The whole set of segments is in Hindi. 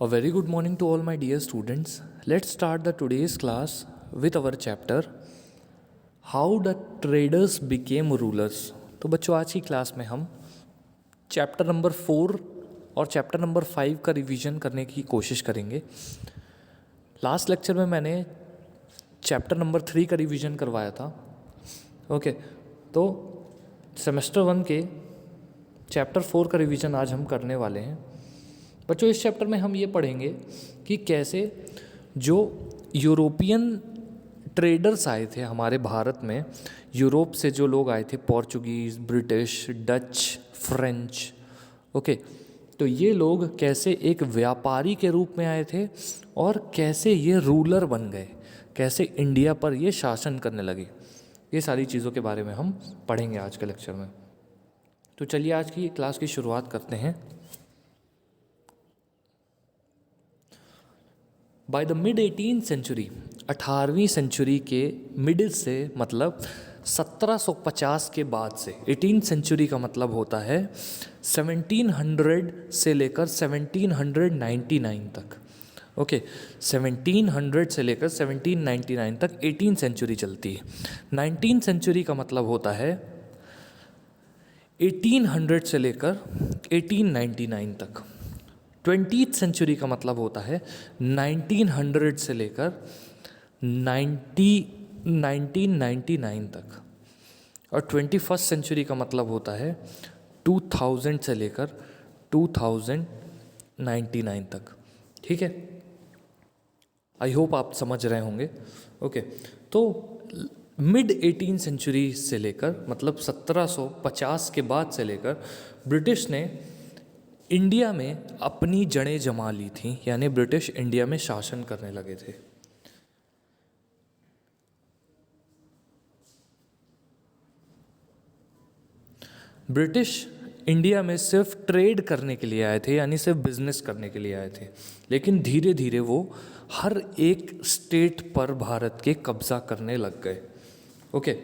A very good morning to all my dear students. Let's start the today's class with our chapter How the Traders Became Rulers. तो बच्चों आज की क्लास में हम चैप्टर नंबर 4 और चैप्टर नंबर 5 का रिवीजन करने की कोशिश करेंगे। लास्ट लेक्चर में मैंने चैप्टर नंबर 3 का रिवीजन करवाया था। ओके, तो सेमेस्टर 1 के चैप्टर 4 का रिवीजन आज हम करने वाले हैं। बच्चों इस चैप्टर में हम ये पढ़ेंगे कि कैसे जो यूरोपियन ट्रेडर्स आए थे हमारे भारत में, यूरोप से जो लोग आए थे, Portuguese, British, Dutch, French, okay, तो ये लोग कैसे एक व्यापारी के रूप में आए थे और कैसे ये रूलर बन गए, कैसे इंडिया पर ये शासन करने लगे। ये सारी चीज़ों के बारे में हम पढ़ेंगे आज के लेक्चर में। तो चलिए आज की क्लास की शुरुआत करते हैं। By the mid 18th century, 18वीं सेंचुरी के मिडिल से मतलब 1750 के बाद से, 18th सेंचुरी का मतलब होता है 1700 से लेकर 1799 तक। ओके, 1700 से लेकर 1799 तक 18th सेंचुरी चलती है। 19th सेंचुरी का मतलब होता है 1800 से लेकर 1899 तक। 20th सेंचुरी का मतलब होता है 1900 से लेकर 1999 तक। और 21st सेंचुरी का मतलब होता है 2000 से लेकर 2099 तक। ठीक है, आई होप आप समझ रहे होंगे। ओके, तो मिड 18th सेंचुरी से लेकर मतलब 1750 के बाद से लेकर ब्रिटिश ने इंडिया में अपनी जड़ें जमा ली थी, यानी ब्रिटिश इंडिया में शासन करने लगे थे। ब्रिटिश इंडिया में सिर्फ ट्रेड करने के लिए आए थे, यानी सिर्फ बिजनेस करने के लिए आए थे, लेकिन धीरे धीरे वो हर एक स्टेट पर भारत के कब्जा करने लग गए। ओके,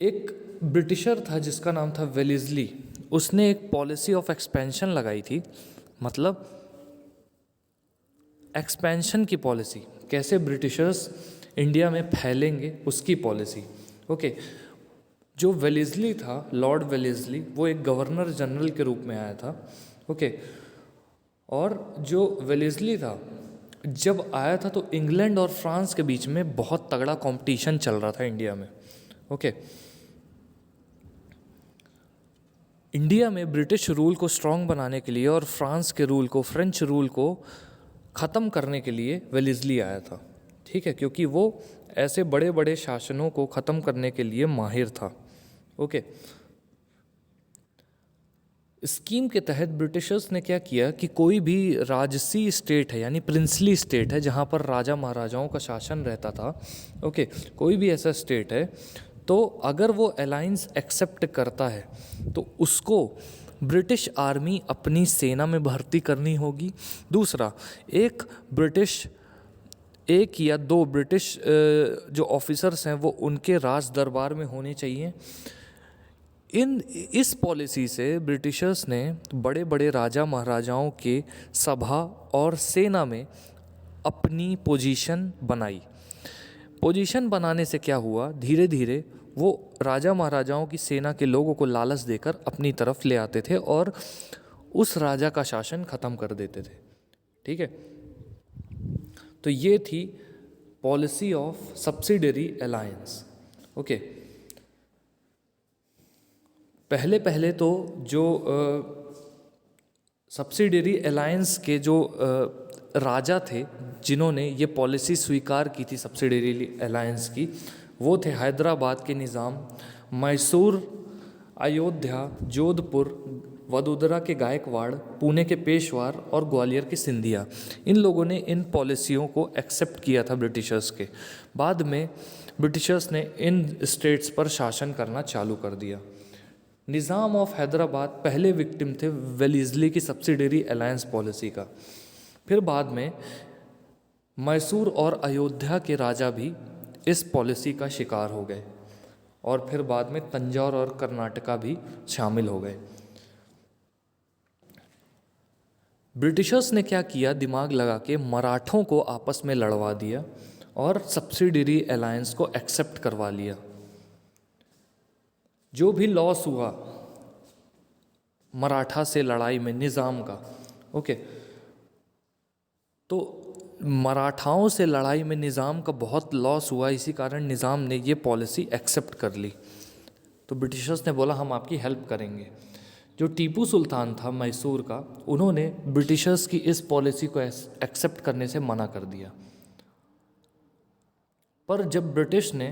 एक ब्रिटिशर था जिसका नाम था वेलेस्ली। उसने एक पॉलिसी ऑफ एक्सपेंशन लगाई थी, मतलब एक्सपेंशन की पॉलिसी, कैसे ब्रिटिशर्स इंडिया में फैलेंगे उसकी पॉलिसी। ओके, जो वेलेस्ली था, लॉर्ड वेलेस्ली, वो एक गवर्नर जनरल के रूप में आया था। ओके, और जो वेलेस्ली था जब आया था तो इंग्लैंड और फ्रांस के बीच में बहुत तगड़ा कंपटीशन चल रहा था इंडिया में। ओके, इंडिया में ब्रिटिश रूल को स्ट्रॉन्ग बनाने के लिए और फ्रांस के रूल को, फ्रेंच रूल को ख़त्म करने के लिए वेलेस्ली आया था। ठीक है, क्योंकि वो ऐसे बड़े बड़े शासनों को ख़त्म करने के लिए माहिर था। ओके, स्कीम के तहत ब्रिटिशर्स ने क्या किया कि कोई भी राजसी स्टेट है, यानी प्रिंसली स्टेट है जहाँ पर राजा महाराजाओं का शासन रहता था, ओके, कोई भी ऐसा स्टेट है तो अगर वो अलायंस एक्सेप्ट करता है तो उसको ब्रिटिश आर्मी अपनी सेना में भर्ती करनी होगी। दूसरा, एक या दो ब्रिटिश जो ऑफिसर्स हैं वो उनके राज दरबार में होने चाहिए। इस पॉलिसी से ब्रिटिशर्स ने बड़े बड़े राजा महाराजाओं के सभा और सेना में अपनी पोजीशन बनाई। पोजीशन बनाने से क्या हुआ, धीरे धीरे वो राजा महाराजाओं की सेना के लोगों को लालच देकर अपनी तरफ ले आते थे और उस राजा का शासन ख़त्म कर देते थे। ठीक है, तो ये थी policy of subsidiary alliance. Okay, पहले पहले तो जो सब्सिडरी अलायंस के जो राजा थे जिन्होंने ये पॉलिसी स्वीकार की थी सब्सिडरी अलायंस की, वो थे हैदराबाद के निज़ाम, मैसूर, अयोध्या, जोधपुर, वडोदरा के गायकवाड़, पुणे के पेशवार और ग्वालियर के सिंधिया। इन लोगों ने इन पॉलिसियों को एक्सेप्ट किया था ब्रिटिशर्स के। बाद में ब्रिटिशर्स ने इन स्टेट्स पर शासन करना चालू कर दिया। निज़ाम ऑफ हैदराबाद पहले विक्टिम थे वेलेस्ली की सब्सिडरी अलायंस पॉलिसी का। फिर बाद में मैसूर और अयोध्या के राजा भी इस पॉलिसी का शिकार हो गए और फिर बाद में तंजौर और कर्नाटका भी शामिल हो गए। ब्रिटिशर्स ने क्या किया, दिमाग लगा के मराठों को आपस में लड़वा दिया और सब्सिडियरी अलायंस को एक्सेप्ट करवा लिया। जो भी लॉस हुआ मराठा से लड़ाई में निज़ाम का, ओके, तो मराठाओं से लड़ाई में निज़ाम का बहुत लॉस हुआ, इसी कारण निज़ाम ने ये पॉलिसी एक्सेप्ट कर ली। तो ब्रिटिशर्स ने बोला हम आपकी हेल्प करेंगे। जो टीपू सुल्तान था मैसूर का, उन्होंने ब्रिटिशर्स की इस पॉलिसी को एक्सेप्ट करने से मना कर दिया। पर जब ब्रिटिश ने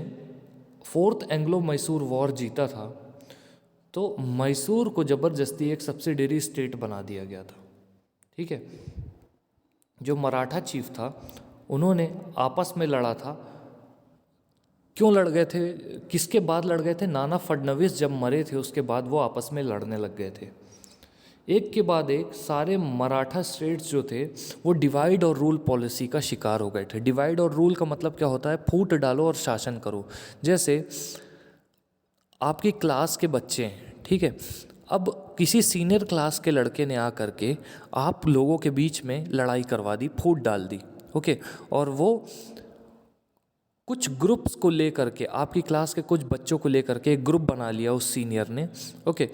फोर्थ एंग्लो मैसूर वॉर जीता था तो मैसूर को ज़बरदस्ती एक सब्सिडियरी स्टेट बना दिया गया था। ठीक है, जो मराठा चीफ था उन्होंने आपस में लड़ा था। क्यों लड़ गए थे, किसके बाद लड़ गए थे? नाना फडणवीस जब मरे थे उसके बाद वो आपस में लड़ने लग गए थे। एक के बाद एक सारे मराठा स्टेट्स जो थे वो डिवाइड और रूल पॉलिसी का शिकार हो गए थे। डिवाइड और रूल का मतलब क्या होता है? फूट डालो और शासन करो। जैसे आपकी क्लास के बच्चे हैं, ठीक है, अब किसी सीनियर क्लास के लड़के ने आ करके आप लोगों के बीच में लड़ाई करवा दी, फूट डाल दी, ओके, और वो कुछ ग्रुप्स को लेकर के, आपकी क्लास के कुछ बच्चों को लेकर के एक ग्रुप बना लिया उस सीनियर ने, ओके,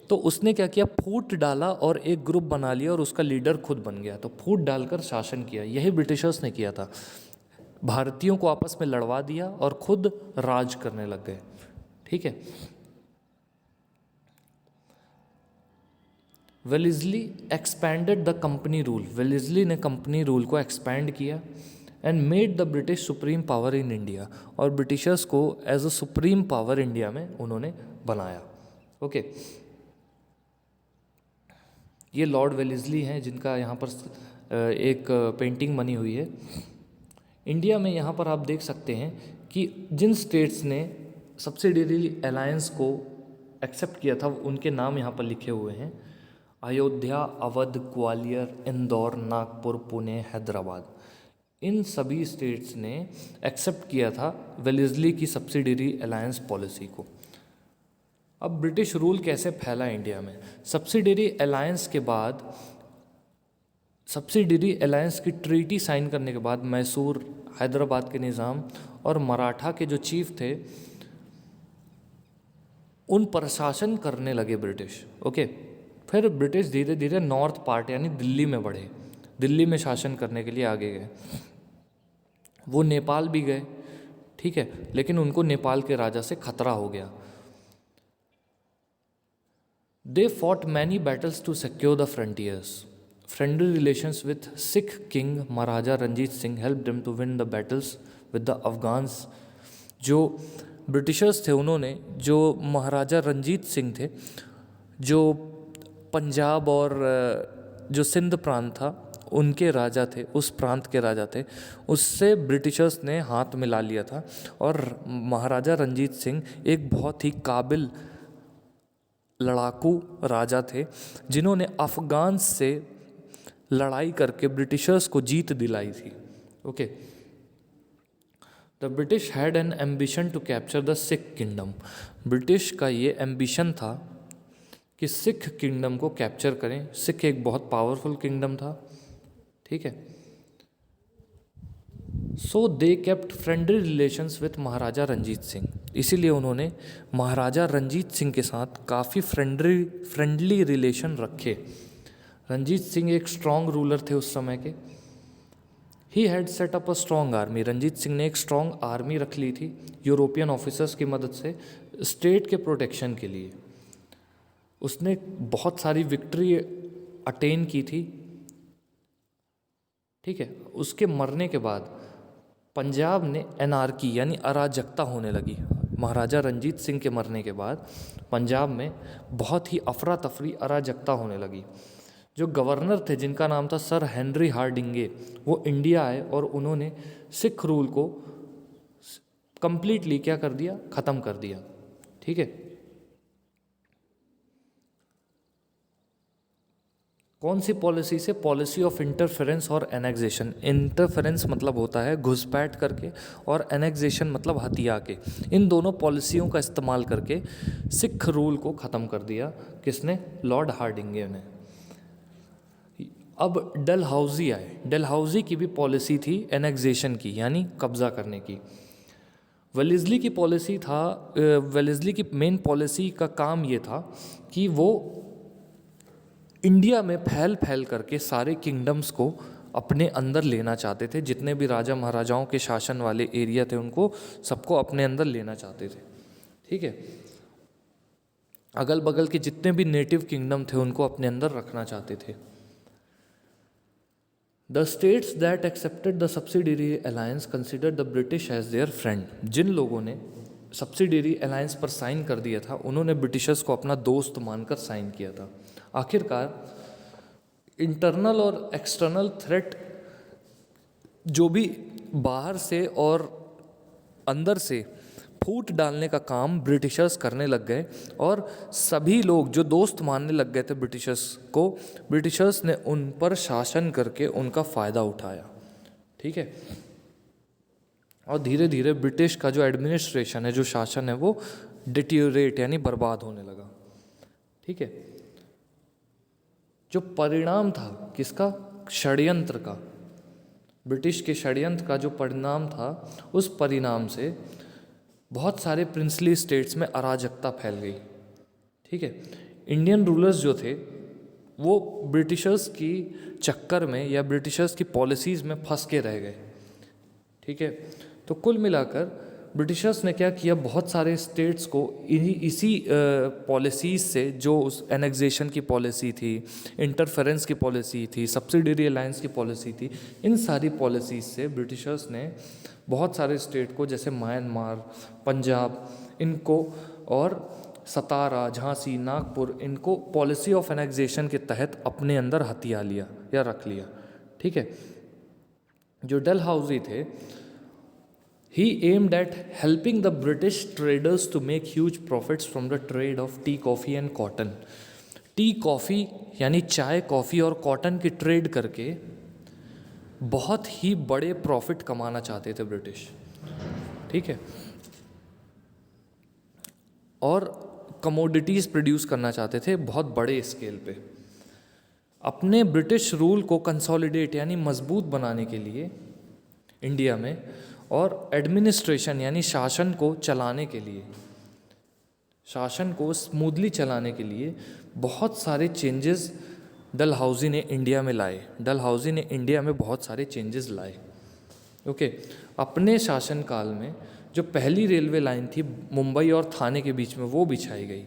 तो उसने क्या किया, फूट डाला और एक ग्रुप बना लिया और उसका लीडर खुद बन गया। तो फूट डालकर शासन किया, यही ब्रिटिशर्स ने किया था। भारतीयों को आपस में लड़वा दिया और खुद राज करने लग गए। ठीक है, Wellesley expanded the company rule. Wellesley ने कंपनी रूल को एक्सपैंड किया and made the British supreme power in India, और ब्रिटिशर्स को as a supreme power India में उन्होंने बनाया। ओके, ये लॉर्ड वेलेस्ली हैं जिनका यहाँ पर एक पेंटिंग बनी हुई है। इंडिया में यहाँ पर आप देख सकते हैं कि जिन स्टेट्स ने सब्सिडियरी अलायंस को एक्सेप्ट किया था उनके नाम यहाँ पर लिखे हुए हैं। अयोध्या, अवध, ग्वालियर, इंदौर, नागपुर, पुणे, हैदराबाद, इन सभी स्टेट्स ने एक्सेप्ट किया था वेलेस्ली की सब्सिडियरी अलायंस पॉलिसी को। अब ब्रिटिश रूल कैसे फैला इंडिया में? सब्सिडियरी अलायंस के बाद, सब्सिडियरी अलायंस की ट्रीटी साइन करने के बाद मैसूर, हैदराबाद के निज़ाम और मराठा के जो चीफ थे उन पर शासन करने लगे ब्रिटिश। ओके, फिर ब्रिटिश धीरे धीरे नॉर्थ पार्ट यानी दिल्ली में बढ़े, दिल्ली में शासन करने के लिए आगे गए। वो नेपाल भी गए, ठीक है, लेकिन उनको नेपाल के राजा से खतरा हो गया। They fought many battles to secure the frontiers. Friendly relations with Sikh king Maharaja Ranjit Singh help them to win the battles with the Afghans. जो ब्रिटिशर्स थे उन्होंने, जो महाराजा रंजीत सिंह थे, जो पंजाब और जो सिंध प्रांत था उनके राजा थे, उस प्रांत के राजा थे, उससे ब्रिटिशर्स ने हाथ मिला लिया था। और महाराजा रंजीत सिंह एक बहुत ही काबिल लड़ाकू राजा थे जिन्होंने अफगान से लड़ाई करके ब्रिटिशर्स को जीत दिलाई थी। Okay, the British had an ambition to capture the Sikh kingdom. British का ये एम्बिशन था कि सिख किंगडम को कैप्चर करें। सिख एक बहुत पावरफुल किंगडम था, ठीक है। So they kept friendly relations with Maharaja Ranjit Singh. इसीलिए उन्होंने महाराजा रंजीत सिंह के साथ काफ़ी फ्रेंडली रिलेशन रखे। रंजीत सिंह एक स्ट्रॉन्ग रूलर थे उस समय के। He had set up a strong army. Ranjit Singh ने एक स्ट्रॉन्ग आर्मी रख ली थी यूरोपियन ऑफिसर्स की मदद से स्टेट के प्रोटेक्शन के लिए। उसने बहुत सारी विक्ट्री अटेन की थी, ठीक है। उसके मरने के बाद पंजाब ने एनार्की यानी अराजकता होने लगी। महाराजा रंजीत सिंह के मरने के बाद पंजाब में बहुत ही अफरा तफरी अराजकता होने लगी। जो गवर्नर थे जिनका नाम था सर हेनरी हार्डिंगे, वो इंडिया आए और उन्होंने सिख रूल को कंप्लीटली क्या कर दिया, ख़त्म कर दिया, ठीक है। कौन सी पॉलिसी से? पॉलिसी ऑफ इंटरफेरेंस और एनेक्सेशन। इंटरफेरेंस मतलब होता है घुसपैठ करके, और एनेक्सेशन मतलब हथिया के। इन दोनों पॉलिसियों का इस्तेमाल करके सिख रूल को ख़त्म कर दिया। किसने? लॉर्ड हार्डिंगे ने। अब डलहौजी आए। डलहौजी की भी पॉलिसी थी एनेक्सेशन की, यानी कब्ज़ा करने की। वेलेस्ली की पॉलिसी था, वेलेस्ली की मेन पॉलिसी का काम ये था कि वो इंडिया में फैल फैल करके सारे किंगडम्स को अपने अंदर लेना चाहते थे। जितने भी राजा महाराजाओं के शासन वाले एरिया थे उनको सबको अपने अंदर लेना चाहते थे। ठीक है, अगल बगल के जितने भी नेटिव किंगडम थे उनको अपने अंदर रखना चाहते थे। The states that accepted the subsidiary alliance considered the British as their friend. जिन लोगों ने सब्सिडरी अलायंस पर साइन कर दिया था उन्होंने ब्रिटिशर्स को अपना दोस्त मानकर साइन किया था। आखिरकार इंटरनल और एक्सटर्नल थ्रेट जो भी बाहर से और अंदर से फूट डालने का काम ब्रिटिशर्स करने लग गए, और सभी लोग जो दोस्त मानने लग गए थे ब्रिटिशर्स को, ब्रिटिशर्स ने उन पर शासन करके उनका फ़ायदा उठाया। ठीक है, और धीरे धीरे ब्रिटिश का जो एडमिनिस्ट्रेशन है, जो शासन है, वो डिटीरियोरेट यानी बर्बाद होने लगा। ठीक है, जो परिणाम था किसका? षड्यंत्र का। ब्रिटिश के षड्यंत्र का जो परिणाम था, उस परिणाम से बहुत सारे प्रिंसली स्टेट्स में अराजकता फैल गई। ठीक है, इंडियन रूलर्स जो थे वो ब्रिटिशर्स की चक्कर में या ब्रिटिशर्स की पॉलिसीज़ में फंस के रह गए। ठीक है, तो कुल मिलाकर ब्रिटिशर्स ने क्या किया, बहुत सारे स्टेट्स को इसी पॉलिसीज़ से, जो उस एनेक्सेशन की पॉलिसी थी, इंटरफेरेंस की पॉलिसी थी, सब्सिडरी अलायंस की पॉलिसी थी, इन सारी पॉलिसीज़ से ब्रिटिशर्स ने बहुत सारे स्टेट को, जैसे म्यांमार, पंजाब, इनको, और सतारा, झांसी, नागपुर, इनको पॉलिसी ऑफ एनेक्सेशन के तहत अपने अंदर हथिया लिया या रख लिया। ठीक है, जो डलहौजी थे, he aimed at helping the British traders to make huge profits from the trade of tea, coffee and cotton। T, coffee यानी चाय, कॉफ़ी और कॉटन की ट्रेड करके बहुत ही बड़े प्रॉफिट कमाना चाहते थे ब्रिटिश। ठीक है, और कमोडिटीज़ प्रोड्यूस करना चाहते थे बहुत बड़े स्केल पे। अपने ब्रिटिश रूल को कंसोलिडेट यानी मजबूत बनाने के लिए इंडिया में, और एडमिनिस्ट्रेशन यानी शासन को चलाने के लिए, शासन को स्मूथली चलाने के लिए बहुत सारे चेंजेस डलहौजी ने इंडिया में लाए। डलहौजी ने इंडिया में बहुत सारे चेंजेस लाए। ओके, अपने शासनकाल में जो पहली रेलवे लाइन थी मुंबई और थाने के बीच में, वो बिछाई गई।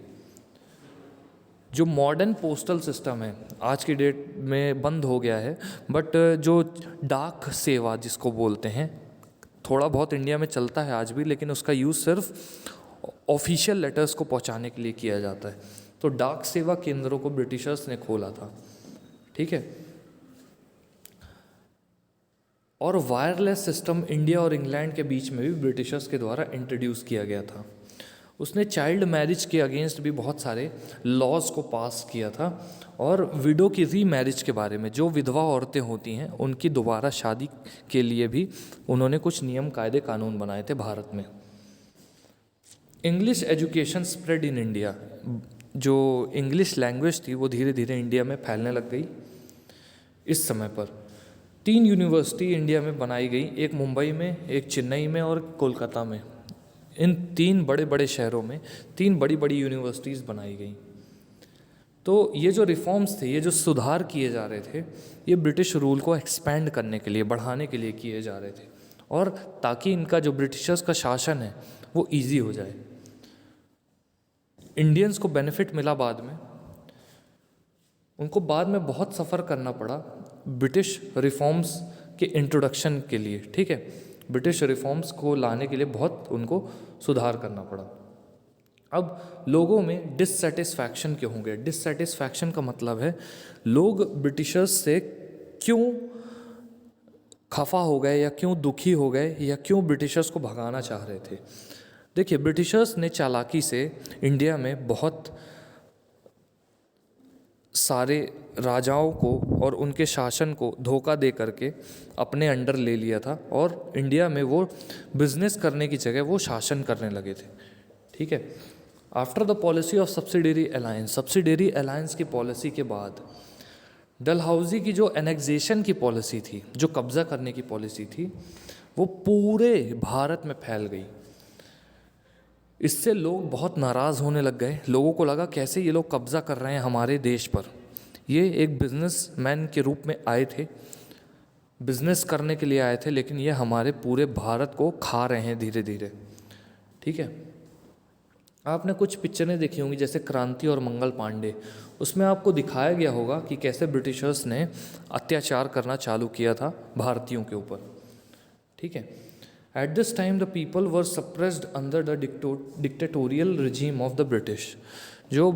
जो मॉडर्न पोस्टल सिस्टम है आज की डेट में बंद हो गया है, बट जो डाक सेवा जिसको बोलते हैं, थोड़ा बहुत इंडिया में चलता है आज भी, लेकिन उसका यूज़ सिर्फ ऑफिशियल लेटर्स को पहुंचाने के लिए किया जाता है। तो डाक सेवा केंद्रों को ब्रिटिशर्स ने खोला था। ठीक है, और वायरलेस सिस्टम इंडिया और इंग्लैंड के बीच में भी ब्रिटिशर्स के द्वारा इंट्रोड्यूस किया गया था। उसने चाइल्ड मैरिज के अगेंस्ट भी बहुत सारे लॉज को पास किया था, और विडो की री मैरिज के बारे में, जो विधवा औरतें होती हैं उनकी दोबारा शादी के लिए भी उन्होंने कुछ नियम कायदे कानून बनाए थे भारत में। English education spread in India. जो इंग्लिश लैंग्वेज थी वो धीरे धीरे इंडिया में फैलने लग गई। इस समय पर 3 यूनिवर्सिटी इंडिया में बनाई गई, एक मुंबई में, एक चेन्नई में और कोलकाता में। इन 3 बड़े बड़े शहरों में 3 बड़ी बड़ी यूनिवर्सिटीज़ बनाई गई। तो ये जो रिफॉर्म्स थे, ये जो सुधार किए जा रहे थे, ये ब्रिटिश रूल को एक्सपैंड करने के लिए, बढ़ाने के लिए किए जा रहे थे, और ताकि इनका जो ब्रिटिशर्स का शासन है वो इजी हो जाए। इंडियंस को बेनिफिट मिला बाद में, उनको बाद में बहुत सफ़र करना पड़ा ब्रिटिश रिफॉर्म्स के इंट्रोडक्शन के लिए। ठीक है, ब्रिटिश रिफॉर्म्स को लाने के लिए बहुत उनको सुधार करना पड़ा। अब लोगों में डिससेटिस्फैक्शन क्यों हो गया? डिससेटिस्फैक्शन का मतलब है लोग ब्रिटिशर्स से क्यों खफा हो गए, या क्यों दुखी हो गए, या क्यों ब्रिटिशर्स को भगाना चाह रहे थे। देखिए, ब्रिटिशर्स ने चालाकी से इंडिया में बहुत सारे राजाओं को और उनके शासन को धोखा दे करके अपने अंडर ले लिया था और इंडिया में वो बिजनेस करने की जगह वो शासन करने लगे थे। ठीक है। After the policy of subsidiary alliance की पॉलिसी के बाद डलहौजी की जो एनेक्सेशन की पॉलिसी थी, जो कब्ज़ा करने की पॉलिसी थी, वो पूरे भारत में फैल गई। इससे लोग बहुत नाराज़ होने लग गए। लोगों को लगा कैसे ये लोग कब्ज़ा कर रहे हैं हमारे देश पर। ये एक बिजनेसमैन के रूप में आए थे, बिजनेस करने के लिए आए थे, लेकिन ये हमारे पूरे भारत को खा रहे हैं धीरे धीरे। ठीक है। आपने कुछ पिक्चरें देखी होंगी जैसे क्रांति और मंगल पांडे, उसमें आपको दिखाया गया होगा कि कैसे ब्रिटिशर्स ने अत्याचार करना चालू किया था भारतीयों के ऊपर। ठीक है। At this time the people were suppressed under the dictatorial regime of the British. जो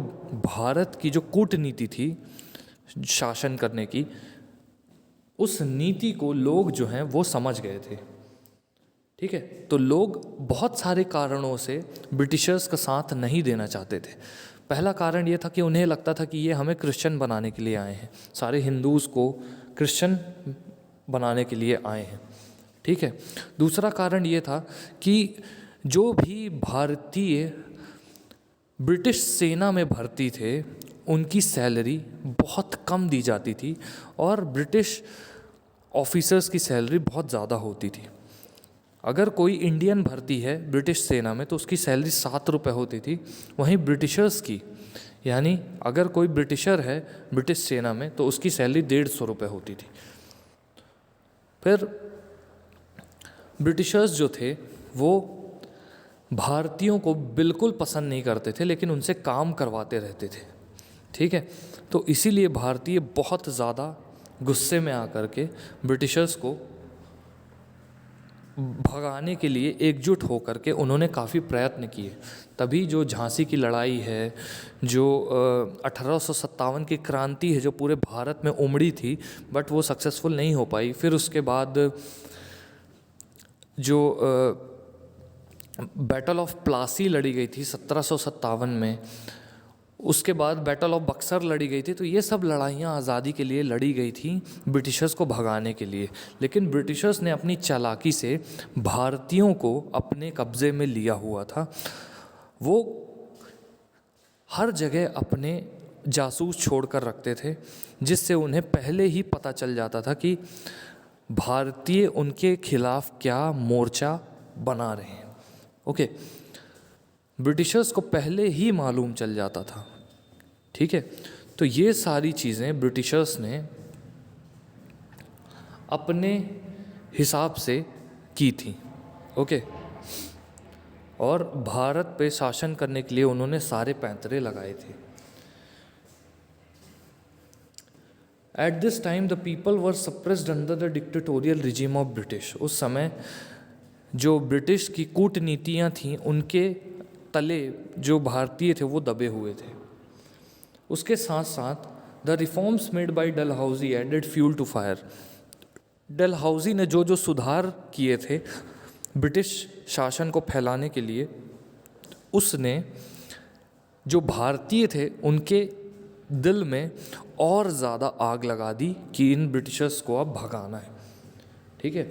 भारत की जो कूटनीति थी शासन करने की, उस नीति को लोग जो हैं वो समझ गए थे। ठीक है। तो लोग बहुत सारे कारणों से ब्रिटिशर्स का साथ नहीं देना चाहते थे। पहला कारण ये था कि उन्हें लगता था कि ये हमें क्रिश्चियन बनाने के लिए आए हैं, सारे हिंदूज़ को क्रिश्चियन बनाने के लिए आए हैं। ठीक है। दूसरा कारण ये था कि जो भी भारतीय ब्रिटिश सेना में भर्ती थे उनकी सैलरी बहुत कम दी जाती थी और ब्रिटिश ऑफिसर्स की सैलरी बहुत ज़्यादा होती थी। अगर कोई इंडियन भर्ती है ब्रिटिश सेना में तो उसकी सैलरी 7 रुपये होती थी, वहीं ब्रिटिशर्स की, यानी अगर कोई ब्रिटिशर है ब्रिटिश सेना में तो उसकी सैलरी 150 रुपये होती थी। फिर ब्रिटिशर्स जो थे वो भारतीयों को बिल्कुल पसंद नहीं करते थे, लेकिन उनसे काम करवाते रहते थे। ठीक है। तो इसीलिए भारतीय बहुत ज़्यादा गुस्से में आकर के ब्रिटिशर्स को भगाने के लिए एकजुट होकर के उन्होंने काफ़ी प्रयत्न किए। तभी जो झांसी की लड़ाई है, जो 1857 की क्रांति है जो पूरे भारत में उमड़ी थी, बट वो सक्सेसफुल नहीं हो पाई। फिर उसके बाद जो बैटल ऑफ प्लासी लड़ी गई थी 1757 में, उसके बाद बैटल ऑफ बक्सर लड़ी गई थी। तो ये सब लड़ाइयाँ आज़ादी के लिए लड़ी गई थी ब्रिटिशर्स को भगाने के लिए। लेकिन ब्रिटिशर्स ने अपनी चालाकी से भारतीयों को अपने कब्ज़े में लिया हुआ था। वो हर जगह अपने जासूस छोड़कर रखते थे, जिससे उन्हें पहले ही पता चल जाता था कि भारतीय उनके खिलाफ क्या मोर्चा बना रहे हैं। ओके। ब्रिटिशर्स को पहले ही मालूम चल जाता था। ठीक है। तो ये सारी चीज़ें ब्रिटिशर्स ने अपने हिसाब से की थी। ओके। और भारत पे शासन करने के लिए उन्होंने सारे पैंतरे लगाए थे। At this time the people were suppressed under the dictatorial regime of British. उस समय जो ब्रिटिश की कूटनीतियाँ थीं उनके तले जो भारतीय थे वो दबे हुए थे। उसके साथ साथ the reforms made by Dalhousie added fuel to fire. Dalhousie ने जो जो सुधार किए थे ब्रिटिश शासन को फैलाने के लिए, उसने जो भारतीय थे उनके दिल में और ज़्यादा आग लगा दी कि इन ब्रिटिशर्स को अब भगाना है। ठीक है।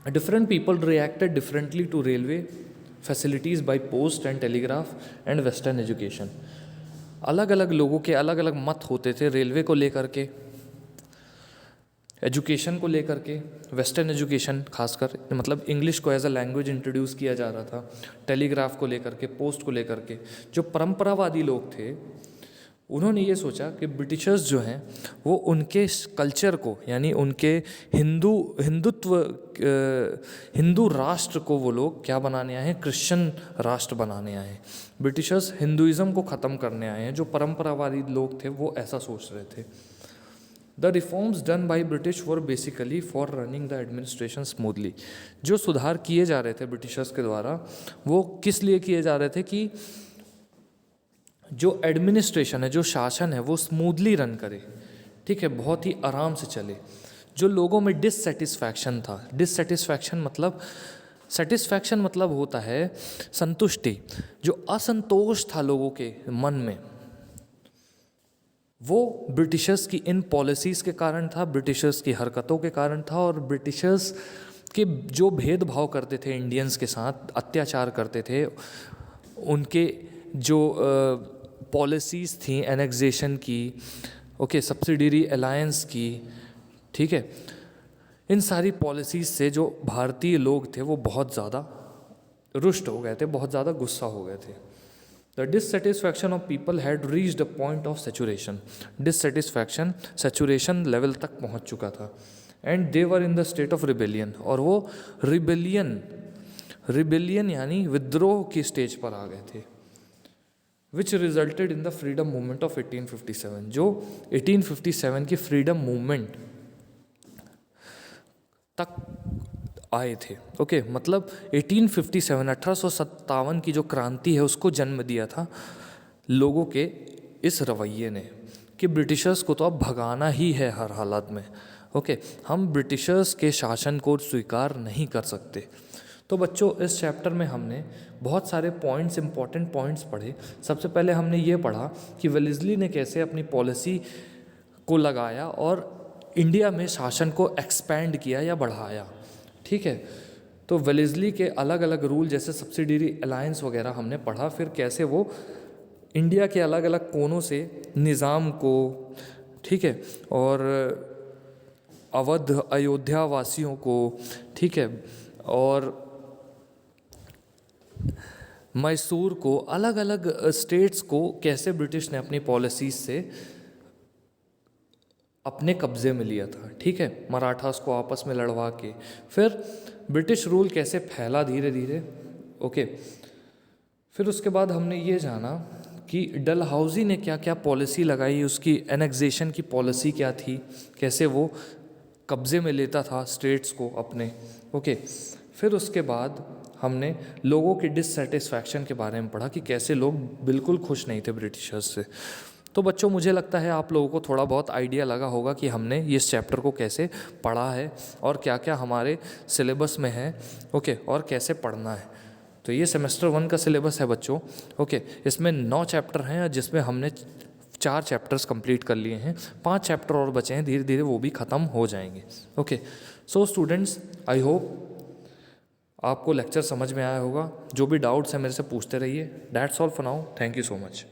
Different people reacted differently to railway facilities by post and telegraph and western education. अलग अलग लोगों के अलग अलग मत होते थे रेलवे को लेकर के, एजुकेशन को लेकर के। वेस्टर्न एजुकेशन खासकर, मतलब इंग्लिश को एज अ लैंग्वेज इंट्रोड्यूस किया जा रहा था, टेलीग्राफ को लेकर के, पोस्ट को लेकर के। जो परंपरावादी लोग थे उन्होंने ये सोचा कि ब्रिटिशर्स जो हैं वो उनके कल्चर को, यानी उनके हिंदू राष्ट्र को वो लोग क्या बनाने आए हैं, क्रिश्चियन राष्ट्र बनाने आए हैं। ब्रिटिशर्स हिंदुइज़्म को ख़त्म करने आए हैं। जो परंपरावादी लोग थे वो ऐसा सोच रहे थे। The reforms done by British were basically for running the administration smoothly. जो सुधार किए जा रहे थे ब्रिटिशर्स के द्वारा वो किस लिए किए जा रहे थे कि जो एडमिनिस्ट्रेशन है, जो शासन है, वो स्मूथली रन करे। ठीक है, बहुत ही आराम से चले। जो लोगों में डिससेटिस्फैक्शन था, सेटिस्फैक्शन मतलब होता है संतुष्टि। जो असंतोष था लोगों के मन में वो ब्रिटिशर्स की इन पॉलिसीज़ के कारण था, ब्रिटिशर्स की हरकतों के कारण था, और ब्रिटिशर्स के जो भेदभाव करते थे इंडियंस के साथ, अत्याचार करते थे, उनके जो पॉलिसीज़ थी एनेक्सेशन की, ओके, सब्सिडरी अलायंस की, ठीक है, इन सारी पॉलिसीज़ से जो भारतीय लोग थे वो बहुत ज़्यादा रुष्ट हो गए थे, बहुत ज़्यादा गुस्सा हो गए थे। The dissatisfaction of people had reached a point of saturation. Dissatisfaction saturation level तक पहुंच चुका था। And they were in the state of rebellion, और वो रिबेलियन यानी विद्रोह की स्टेज पर आ गए थे, विच resulted in the freedom movement of 1857, जो 1857 की फ्रीडम मूवमेंट तक आए थे। ओके, मतलब 1857 1857 की जो क्रांति है उसको जन्म दिया था लोगों के इस रवैये ने कि ब्रिटिशर्स को तो अब भगाना ही है हर हालत में। ओके, हम ब्रिटिशर्स के शासन को स्वीकार नहीं कर सकते। तो बच्चों, इस चैप्टर में हमने बहुत सारे पॉइंट्स, इंपॉर्टेंट पॉइंट्स पढ़े। सबसे पहले हमने ये पढ़ा कि वेलेस्ली ने कैसे अपनी पॉलिसी को लगाया और इंडिया में शासन को एक्सपैंड किया या बढ़ाया, ठीक है। तो वेलेस्ली के अलग अलग रूल जैसे सब्सिडरी अलायंस वगैरह हमने पढ़ा, फिर कैसे वो इंडिया के अलग अलग कोनों से निज़ाम को, ठीक है, और अवध अयोध्या वासियों को, ठीक है, और मैसूर को, अलग अलग स्टेट्स को कैसे ब्रिटिश ने अपनी पॉलिसीज से अपने कब्जे में लिया था, ठीक है, मराठास को आपस में लड़वा के। फिर ब्रिटिश रूल कैसे फैला धीरे धीरे, ओके। फिर उसके बाद हमने ये जाना कि डलहौजी ने क्या क्या पॉलिसी लगाई, उसकी एनेक्सेशन की पॉलिसी क्या थी, कैसे वो कब्जे में लेता था स्टेट्स को अपने, ओके। फिर उसके बाद हमने लोगों की डिससेटिस्फैक्शन के बारे में पढ़ा कि कैसे लोग बिल्कुल खुश नहीं थे ब्रिटिशर्स से। तो बच्चों, मुझे लगता है आप लोगों को थोड़ा बहुत आइडिया लगा होगा कि हमने इस चैप्टर को कैसे पढ़ा है और क्या क्या हमारे सिलेबस में है, ओके, और कैसे पढ़ना है। तो ये सेमेस्टर 1 का सिलेबस है बच्चों, ओके। इसमें 9 चैप्टर हैं जिसमें हमने 4 चैप्टर्स कंप्लीट कर लिए हैं, 5 चैप्टर और बचे हैं, धीरे धीरे वो भी ख़त्म हो जाएंगे, okay. So students, I hope आपको लेक्चर समझ में आया होगा। जो भी डाउट्स हैं मेरे से पूछते रहिए। That's all for now, thank you so much.